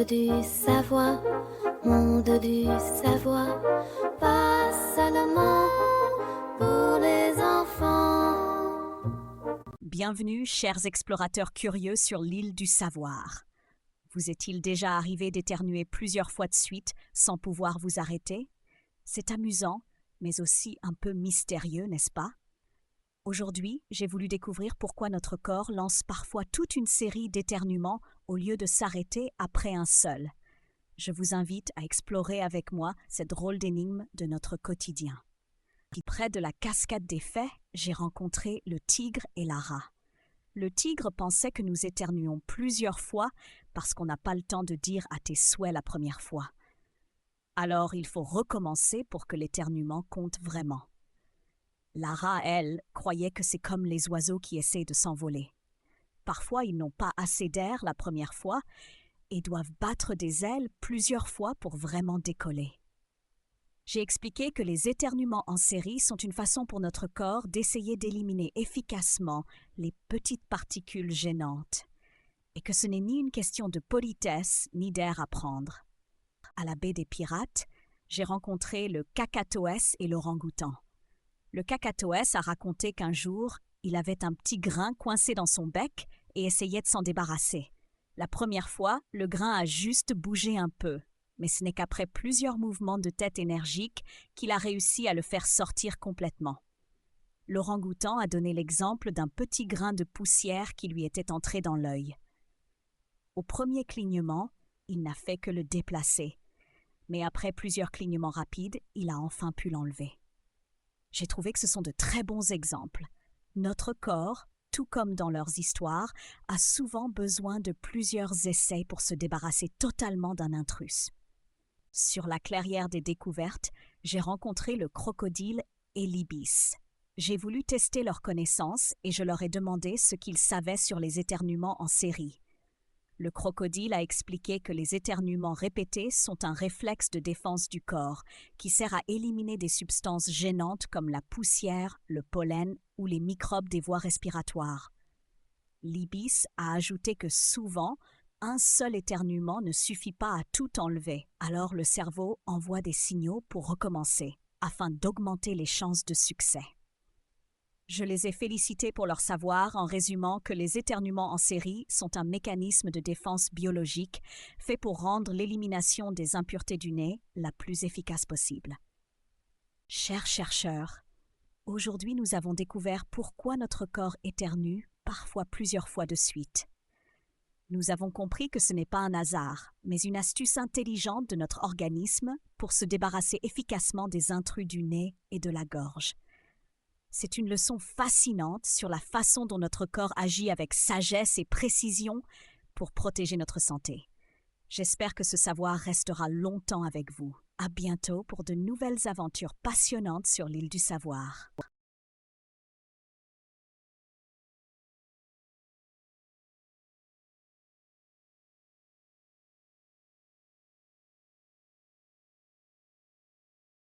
du Savoie, monde du Savoie, pas seulement pour les enfants. Bienvenue, chers explorateurs curieux sur l'île du savoir. Vous est-il déjà arrivé d'éternuer plusieurs fois de suite sans pouvoir vous arrêter? C'est amusant, mais aussi un peu mystérieux, n'est-ce pas? Aujourd'hui, j'ai voulu découvrir pourquoi notre corps lance parfois toute une série d'éternuements au lieu de s'arrêter après un seul. Je vous invite à explorer avec moi cette drôle d'énigme de notre quotidien. Près de la cascade des Fées, j'ai rencontré le tigre et la rat. Le tigre pensait que nous éternuons plusieurs fois parce qu'on n'a pas le temps de dire à tes souhaits la première fois. Alors il faut recommencer pour que l'éternuement compte vraiment. La rat, elle, croyait que c'est comme les oiseaux qui essaient de s'envoler. Parfois, ils n'ont pas assez d'air la première fois et doivent battre des ailes plusieurs fois pour vraiment décoller. J'ai expliqué que les éternuements en série sont une façon pour notre corps d'essayer d'éliminer efficacement les petites particules gênantes et que ce n'est ni une question de politesse ni d'air à prendre. À la baie des Pirates, j'ai rencontré le Kakatoès et l'orang-outan. Le Kakatoès a raconté qu'un jour, il avait un petit grain coincé dans son bec et essayait de s'en débarrasser. La première fois, le grain a juste bougé un peu, mais ce n'est qu'après plusieurs mouvements de tête énergiques qu'il a réussi à le faire sortir complètement. L'orang-outan a donné l'exemple d'un petit grain de poussière qui lui était entré dans l'œil. Au premier clignement, il n'a fait que le déplacer, mais après plusieurs clignements rapides, il a enfin pu l'enlever. J'ai trouvé que ce sont de très bons exemples. Notre corps, tout comme dans leurs histoires, a souvent besoin de plusieurs essais pour se débarrasser totalement d'un intrus. Sur la clairière des découvertes, j'ai rencontré le crocodile et l'ibis. J'ai voulu tester leurs connaissances et je leur ai demandé ce qu'ils savaient sur les éternuements en série. Le crocodile a expliqué que les éternuements répétés sont un réflexe de défense du corps qui sert à éliminer des substances gênantes comme la poussière, le pollen ou les microbes des voies respiratoires. L'ibis a ajouté que souvent, un seul éternuement ne suffit pas à tout enlever, alors le cerveau envoie des signaux pour recommencer, afin d'augmenter les chances de succès. Je les ai félicités pour leur savoir en résumant que les éternuements en série sont un mécanisme de défense biologique fait pour rendre l'élimination des impuretés du nez la plus efficace possible. Chers chercheurs, aujourd'hui nous avons découvert pourquoi notre corps éternue parfois plusieurs fois de suite. Nous avons compris que ce n'est pas un hasard, mais une astuce intelligente de notre organisme pour se débarrasser efficacement des intrus du nez et de la gorge. C'est une leçon fascinante sur la façon dont notre corps agit avec sagesse et précision pour protéger notre santé. J'espère que ce savoir restera longtemps avec vous. À bientôt pour de nouvelles aventures passionnantes sur l'île du savoir.